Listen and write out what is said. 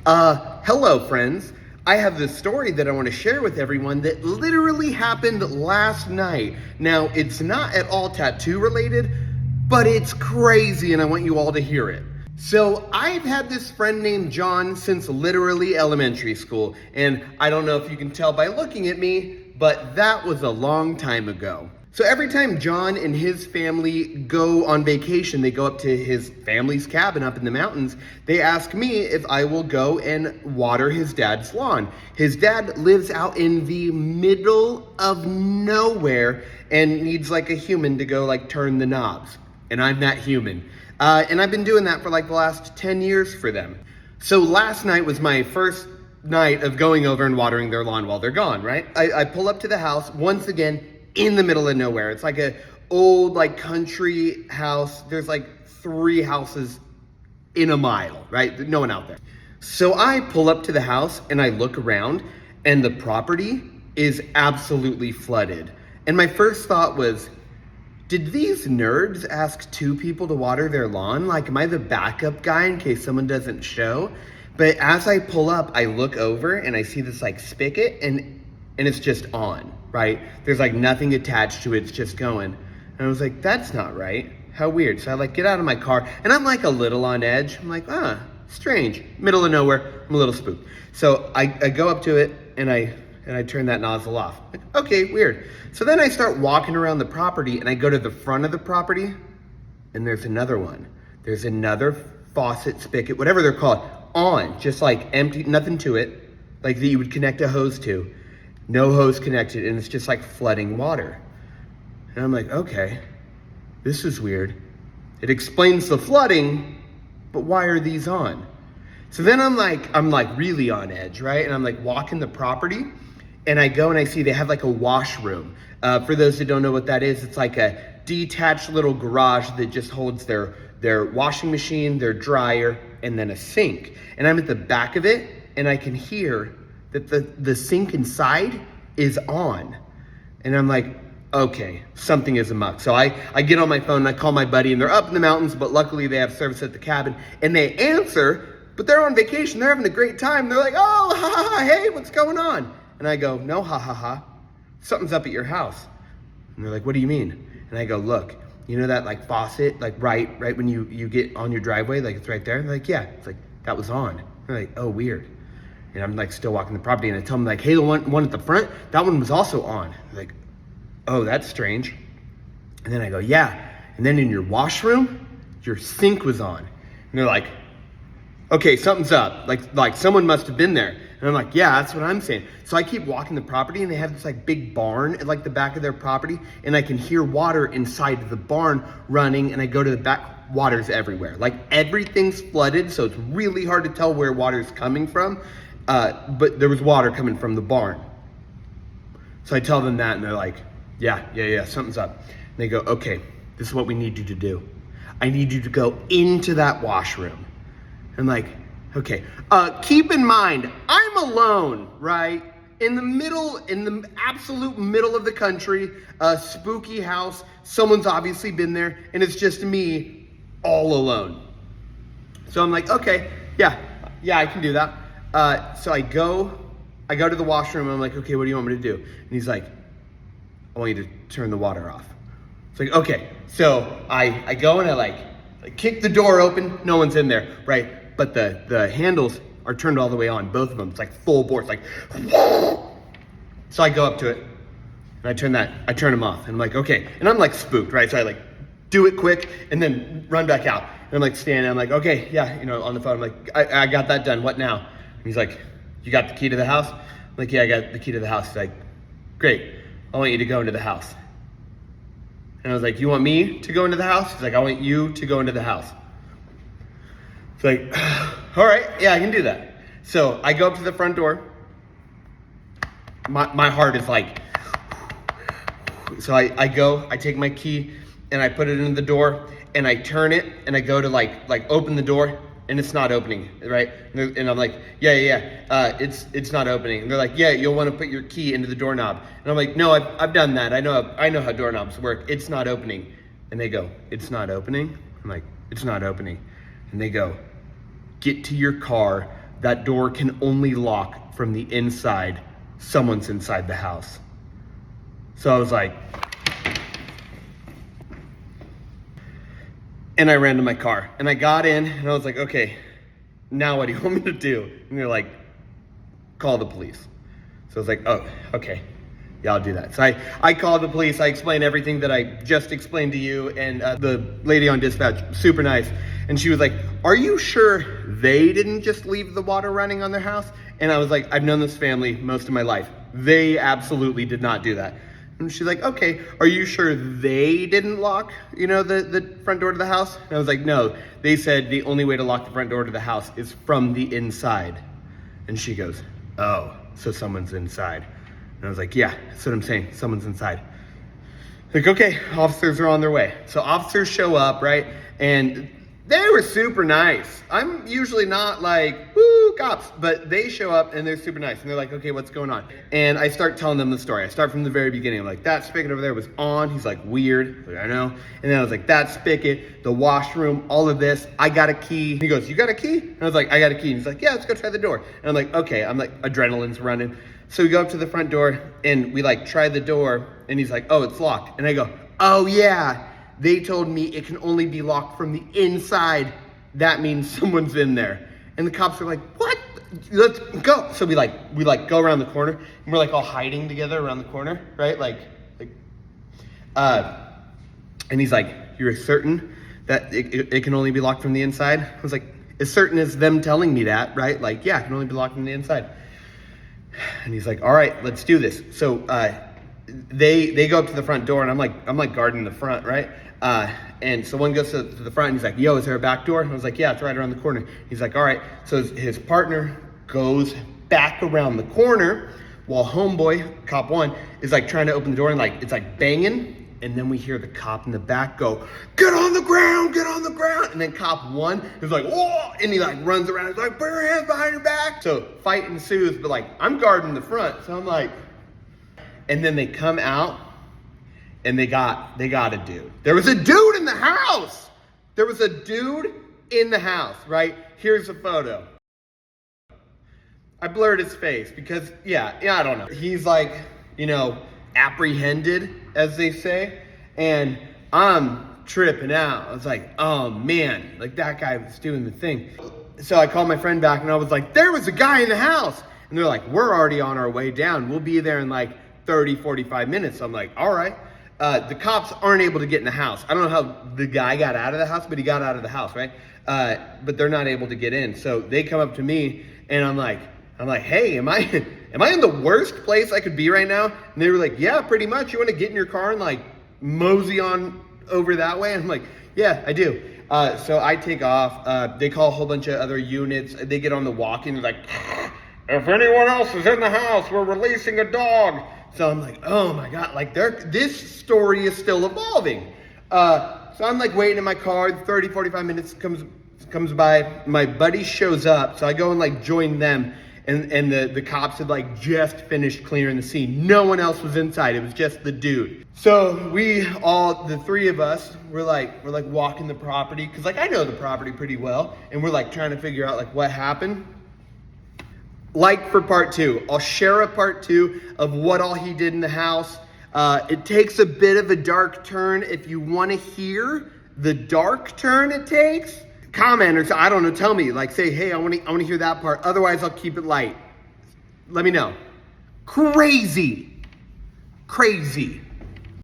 Hello friends. I have this story that I want to share with everyone that literally happened last night. Now, it's not at all tattoo related, but it's crazy and I want you all to hear it. So I've had this friend named John since literally elementary school, and I don't know if you can tell by looking at me, but that was a long time ago. So every time John and his family go on vacation, they go up to his family's cabin up in the mountains, they ask me if I will go and water his dad's lawn. His dad lives out in the middle of nowhere and needs like a human to go like turn the knobs. And I'm that human. And I've been doing that for like the last 10 years for them. So last night was my first night of going over and watering their lawn while they're gone, right? I pull up to the house once again, in the middle of nowhere. It's like a old like country house. There's like 3 houses in a mile, right? No one out there. So I pull up to the house and I look around and the property is absolutely flooded. And my first thought was, did these nerds ask 2 people to water their lawn? Like, am I the backup guy in case someone doesn't show? But as I pull up, I look over and I see this like spigot and it's just on, right? There's like nothing attached to it, it's just going. And I was like, that's not right. How weird. So I like get out of my car and I'm like a little on edge. I'm like, strange. Middle of nowhere, I'm a little spooked. So I go up to it and I turn that nozzle off. Like, okay, weird. So then I start walking around the property and I go to the front of the property and there's another one. There's another faucet, spigot, whatever they're called, on, just like empty, nothing to it, like that you would connect a hose to. No hose connected, and it's just like flooding water. And I'm like, okay, this is weird. It explains the flooding, but why are these on? So then I'm like really on edge, right? And I'm like walking the property, and I go and I see they have like a washroom. For those that don't know what that is, it's like a detached little garage that just holds their washing machine, their dryer, and then a sink. And I'm at the back of it, and I can hear that the sink inside is on. And I'm like, okay, something is amok. So I get on my phone and I call my buddy, and they're up in the mountains, but luckily they have service at the cabin, and they answer, but they're on vacation, they're having a great time. They're like, oh, ha ha ha, hey, what's going on? And I go, no, ha ha ha, something's up at your house. And they're like, what do you mean? And I go, look, you know that like faucet, like right when you get on your driveway, like it's right there? And they're like, yeah. It's like, that was on. They're like, oh, weird. And I'm like still walking the property, and I tell them like, hey, the one at the front, that one was also on. They're like, oh, that's strange. And then I go, yeah. And then in your washroom, your sink was on. And they're like, okay, something's up. Like someone must have been there. And I'm like, yeah, that's what I'm saying. So I keep walking the property, and they have this like big barn at like the back of their property, and I can hear water inside of the barn running, and I go to the back, water's everywhere. Like everything's flooded, so it's really hard to tell where water's coming from. But there was water coming from the barn. So I tell them that, and they're like, yeah, something's up. And they go, okay, this is what we need you to do. I need you to go into that washroom. I'm like, okay. Keep in mind, I'm alone, right? In the absolute middle of the country, a spooky house. Someone's obviously been there, and it's just me all alone. So I'm like, okay, yeah, I can do that. So I go to the washroom, and I'm like, okay, what do you want me to do? And he's like, I want you to turn the water off. It's like, okay. So I go and I like kick the door open, no one's in there, right? But the handles are turned all the way on, both of them. It's like full bore, it's like, so I go up to it, and I turn them off, and I'm like, okay. And I'm like spooked, right? So I like do it quick, and then run back out. And I'm like standing, I'm like, okay, yeah, on the phone. I'm like, I got that done, what now? He's like, you got the key to the house? I'm like, yeah, I got the key to the house. He's like, great, I want you to go into the house. And I was like, you want me to go into the house? He's like, I want you to go into the house. It's like, all right, yeah, I can do that. So I go up to the front door. My heart is like, so I go, I take my key, and I put it in the door, and I turn it, and I go to like open the door, and it's not opening, right? And I'm like, yeah, it's not opening. And they're like, yeah, you'll want to put your key into the doorknob. And I'm like, no, I've done that. I know how doorknobs work. It's not opening. And they go, it's not opening? I'm like, it's not opening. And they go, get to your car, that door can only lock from the inside. Someone's inside the house. So I was like, and I ran to my car and I got in and I was like, okay, now what do you want me to do? And they're like, call the police. So I was like, oh, okay. Yeah, I'll do that. So I called the police. I explained everything that I just explained to you. And the lady on dispatch, super nice. And she was like, are you sure they didn't just leave the water running on their house? And I was like, I've known this family most of my life. They absolutely did not do that. And she's like, okay, are you sure they didn't lock, the front door to the house? And I was like, no, they said the only way to lock the front door to the house is from the inside. And she goes, oh, so someone's inside. And I was like, yeah, that's what I'm saying. Someone's inside. Like, okay, officers are on their way. So officers show up, right? And they were super nice. I'm usually not like, woo, cops, but they show up and they're super nice. And they're like, okay, what's going on? And I start telling them the story. I start from the very beginning. I'm like, that spigot over there was on. He's like, weird. Like, I know. And then I was like, that spigot, the washroom, all of this. I got a key. He goes, you got a key? And I was like, I got a key. And he's like, yeah, let's go try the door. And I'm like, okay. I'm like, adrenaline's running. So we go up to the front door and we like try the door and he's like, oh, it's locked. And I go, oh yeah. They told me it can only be locked from the inside. That means someone's in there. And the cops are like, what? Let's go. So we go around the corner and we're like all hiding together around the corner, right? And he's like, you're certain that it can only be locked from the inside? I was like, as certain as them telling me that, right? Like, yeah, it can only be locked from the inside. And he's like, all right, let's do this. So they go up to the front door and I'm like guarding the front, right? And so one goes to the front and he's like, yo, is there a back door? And I was like, yeah, it's right around the corner. He's like, all right. So his partner goes back around the corner while homeboy, cop one, is like trying to open the door and like, it's like banging. And then we hear the cop in the back go, get on the ground, get on the ground. And then cop one is like, whoa, and he like runs around. He's like, put your hands behind your back. So fight ensues, but like I'm guarding the front. So I'm like, and then they come out and they got a dude. There was a dude in the house. There was a dude in the house, right? Here's a photo. I blurred his face because, yeah, I don't know. He's like, apprehended, as they say. And I'm tripping out. I was like, oh man, like that guy was doing the thing. So I called my friend back and I was like, there was a guy in the house. And they're like, we're already on our way down. We'll be there in like 30, 45 minutes. I'm like, all right. The cops aren't able to get in the house. I don't know how the guy got out of the house, but he got out of the house, right? But they're not able to get in. So they come up to me and I'm like, hey, am I in the worst place I could be right now? And they were like, yeah, pretty much. You want to get in your car and like mosey on over that way? And I'm like, yeah, I do. So I take off. They call a whole bunch of other units. They get on the walkie and they're like, if anyone else is in the house, we're releasing a dog. So I'm like, oh my God, like this story is still evolving. So I'm like waiting in my car, 30, 45 minutes comes by. My buddy shows up. So I go and like join them. And the cops had like just finished clearing the scene. No one else was inside. It was just the dude. So the three of us, we're like walking the property. Cause like I know the property pretty well. And we're like trying to figure out like what happened. Like for part two, I'll share a part two of what all he did in the house. It takes a bit of a dark turn. If you want to hear the dark turn it takes, commenters, I don't know, tell me, like say, hey, I want to hear that part. Otherwise, I'll keep it light. Let me know. Crazy.